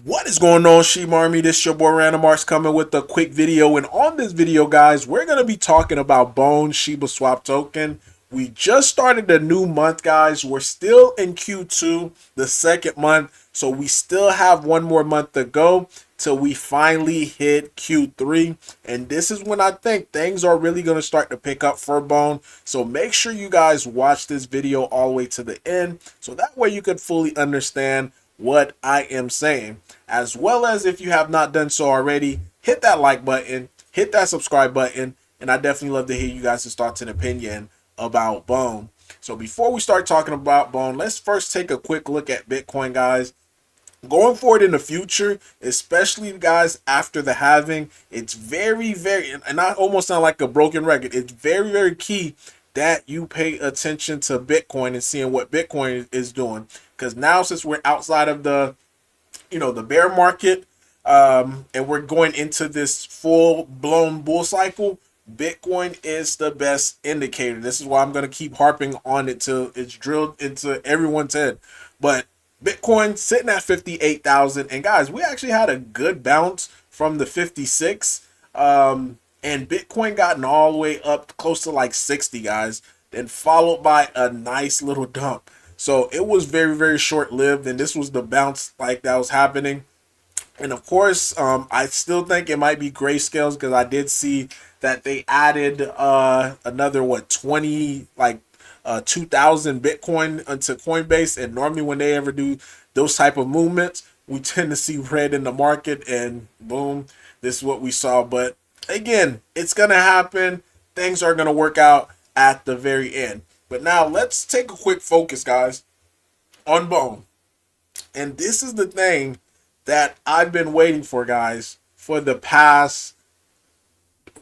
What is going on, Shiba Army? This your boy Random Arts coming with a quick video. And on this video, guys, we're going to be talking about Bone Shibaswap token. We just started the new month, guys. We're still in Q2, the second month. So we still have one more month to go till we finally hit Q3. And this is when I think things are really going to start to pick up for Bone. So make sure you guys watch this video all the way to the end, so that way you could fully understand what I am saying. As well as, if you have not done so already, hit that like button, hit that subscribe button, and I definitely love to hear you guys' thoughts and opinion about Bone. So before we start talking about Bone, let's first take a quick look at Bitcoin, guys. Going forward in the future, especially guys after the halving, it's very, and I almost sound like a broken record, it's very key that you pay attention to Bitcoin and seeing what Bitcoin is doing. Because now, since we're outside of the the bear market, and we're going into this full-blown bull cycle, Bitcoin is the best indicator. This is why I'm going to keep harping on it till it's drilled into everyone's head. But Bitcoin sitting at 58,000, and guys, we actually had a good bounce from the 56, and Bitcoin gotten all the way up close to like 60, guys, then followed by a nice little dump. So it was very short-lived, and this was the bounce like that was happening. And of course, I still think it might be grayscales, because I did see that they added another 20 2,000 Bitcoin into Coinbase, and normally when they ever do those type of movements, we tend to see red in the market, and boom, this is what we saw. But again, it's gonna happen. Things are gonna work out at the very end. But now let's take a quick focus, guys, on Bone. And this is the thing that I've been waiting for, guys, for the past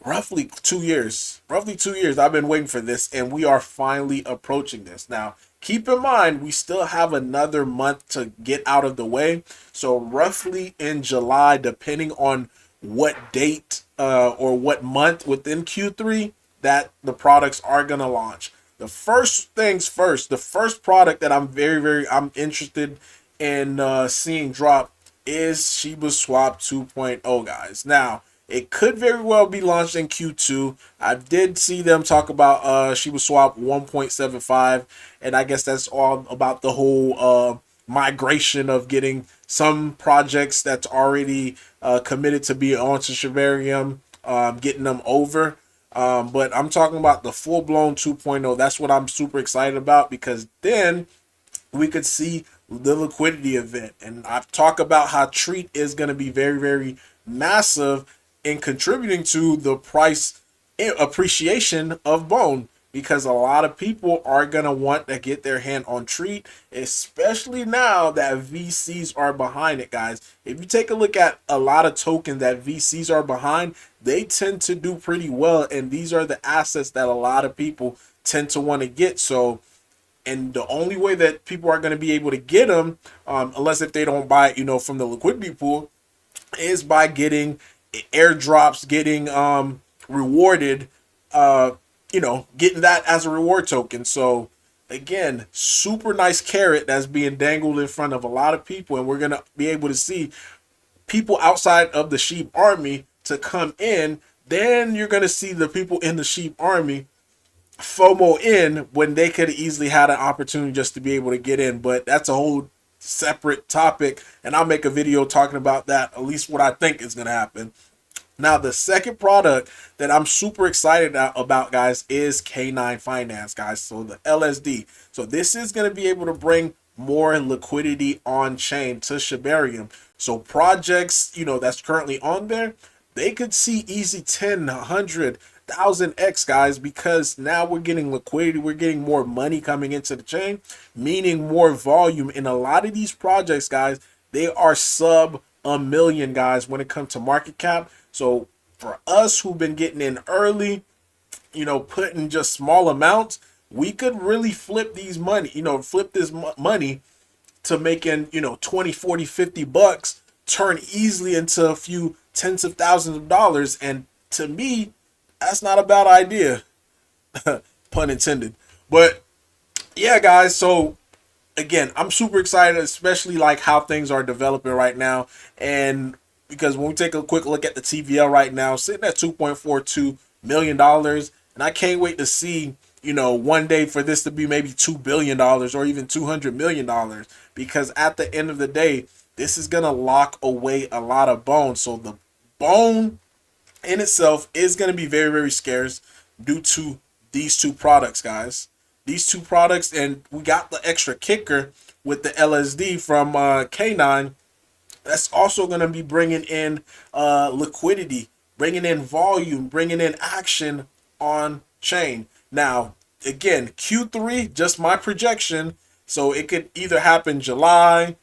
roughly 2 years. Roughly 2 years I've been waiting for this, and we are finally approaching this. Now, keep in mind, we still have another month to get out of the way. So roughly in July, depending on what date or what month within Q3 that the products are going to launch. The first things first, the first product that I'm interested in seeing drop is Shibaswap 2.0, guys. Now, it could very well be launched in Q2. I did see them talk about Shibaswap 1.75, and I guess that's all about the whole migration of getting some projects that's already committed to be onto Shibarium, getting them over. But I'm talking about the full-blown 2.0. That's what I'm super excited about, because then we could see the liquidity event. And I've talked about how Treat is going to be very massive in contributing to the price appreciation of Bone, because a lot of people are going to want to get their hand on Treat, especially now that VCs are behind it, guys. If you take a look at a lot of tokens that VCs are behind, they tend to do pretty well, and these are the assets that a lot of people tend to want to get. So, and the only way that people are going to be able to get them, unless if they don't buy it, from the liquidity pool, is by getting airdrops, getting rewarded, getting that as a reward token. So again, super nice carrot that's being dangled in front of a lot of people, and we're going to be able to see people outside of the Sheep Army to come in. Then you're going to see the people in the Sheep Army FOMO in when they could easily had an opportunity just to be able to get in. But that's a whole separate topic, and I'll make a video talking about that, at least what I think is going to happen. Now, the second product that I'm super excited about, guys, is K9 Finance, guys. So the LSD. So this is going to be able to bring more liquidity on chain to Shibarium. So projects, that's currently on there, they could see easy 10, 100, 1,000x, guys, because now we're getting liquidity, we're getting more money coming into the chain, meaning more volume. In a lot of these projects, guys, they are sub a million, guys, when it comes to market cap. So for us who've been getting in early, putting just small amounts, we could really flip these money, flip this money to making, 20, 40, 50 bucks, turn easily into a few tens of thousands of dollars. And to me, that's not a bad idea. Pun intended. But yeah, guys, so again, I'm super excited, especially like how things are developing right now. And because when we take a quick look at the TVL right now, sitting at $2.42 million, and I can't wait to see, one day for this to be maybe $2 billion or even $200 million, because at the end of the day, this is gonna lock away a lot of bones. So the bone in itself is gonna be very, very scarce due to these two products, guys. These two products, and we got the extra kicker with the LSD from K9. That's also going to be bringing in liquidity, bringing in volume, bringing in action on chain. Now, again, Q3, just my projection. So it could either happen July,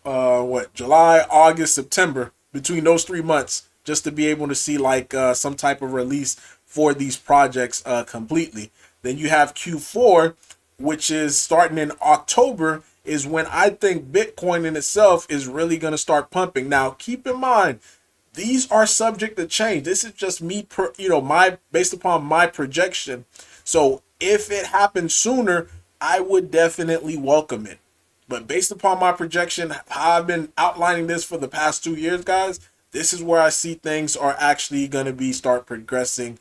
August, September, between those 3 months, just to be able to see like some type of release for these projects completely. Then you have Q4, which is starting in October, is when I think Bitcoin in itself is really going to start pumping. Now, keep in mind, these are subject to change. This is just me, based upon my projection. So if it happens sooner, I would definitely welcome it. But based upon my projection, how I've been outlining this for the past 2 years, guys, this is where I see things are actually going to start progressing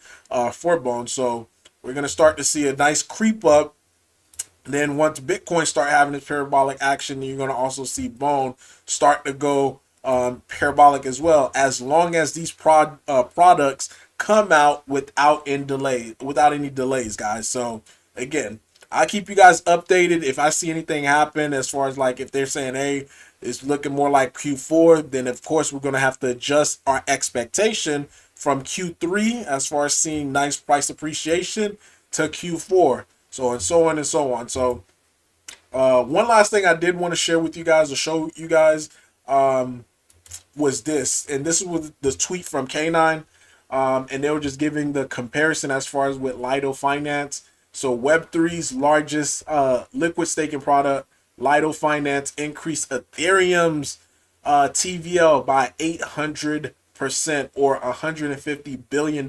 for Bone. So we're going to start to see a nice creep up. Then once Bitcoin start having its parabolic action, you're going to also see Bone start to go parabolic as well, as long as these products come out without any delays, guys. So again, I'll keep you guys updated if I see anything happen, as far as like if they're saying, hey, it's looking more like Q4, then of course we're going to have to adjust our expectation from Q3 as far as seeing nice price appreciation to Q4. So and so on and so on. So one last thing I did want to share with you guys, or show you guys, was this. And this was the tweet from K9. And they were just giving the comparison as far as with Lido Finance. So Web3's largest liquid staking product, Lido Finance, increased Ethereum's TVL by 800% or $150 billion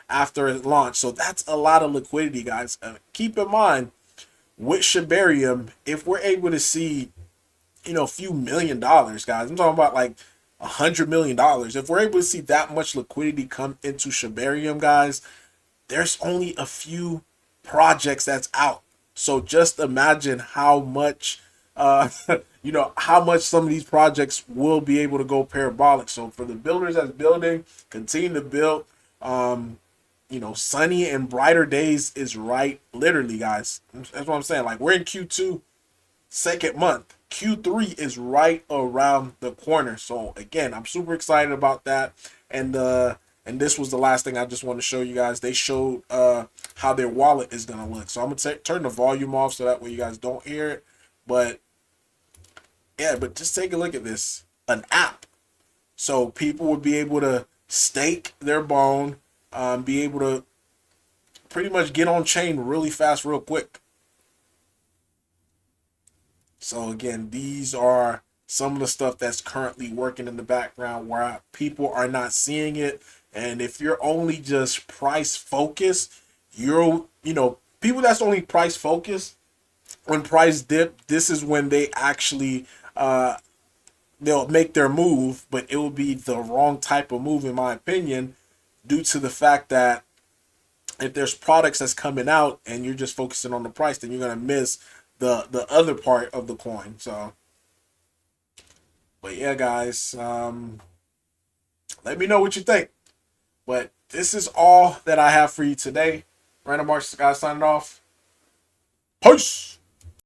after it launched. So that's a lot of liquidity, guys. Keep in mind, with Shibarium, if we're able to see, a few $1,000,000, guys, I'm talking about like $100 million. If we're able to see that much liquidity come into Shibarium, guys, there's only a few projects that's out. So just imagine how much, how much some of these projects will be able to go parabolic. So for the builders that's building, continue to build. Sunny and brighter days is right, literally, guys. That's what I'm saying. Like, we're in Q2, second month. Q3 is right around the corner. So again, I'm super excited about that. And this was the last thing I just want to show you guys. They showed how their wallet is gonna look. So I'm gonna turn the volume off so that way you guys don't hear it. But yeah, but just take a look at this. An app. So people would be able to stake their bone, be able to pretty much get on chain really fast, real quick. So again, these are some of the stuff that's currently working in the background where people are not seeing it. And if you're only just price focused, people that's only price focused, when price dip, this is when they actually they'll make their move, but it will be the wrong type of move, in my opinion, due to the fact that if there's products that's coming out and you're just focusing on the price, then you're gonna miss the other part of the coin. So, but yeah, guys, let me know what you think. But this is all that I have for you today. Random Marks, guys, signing off. Peace.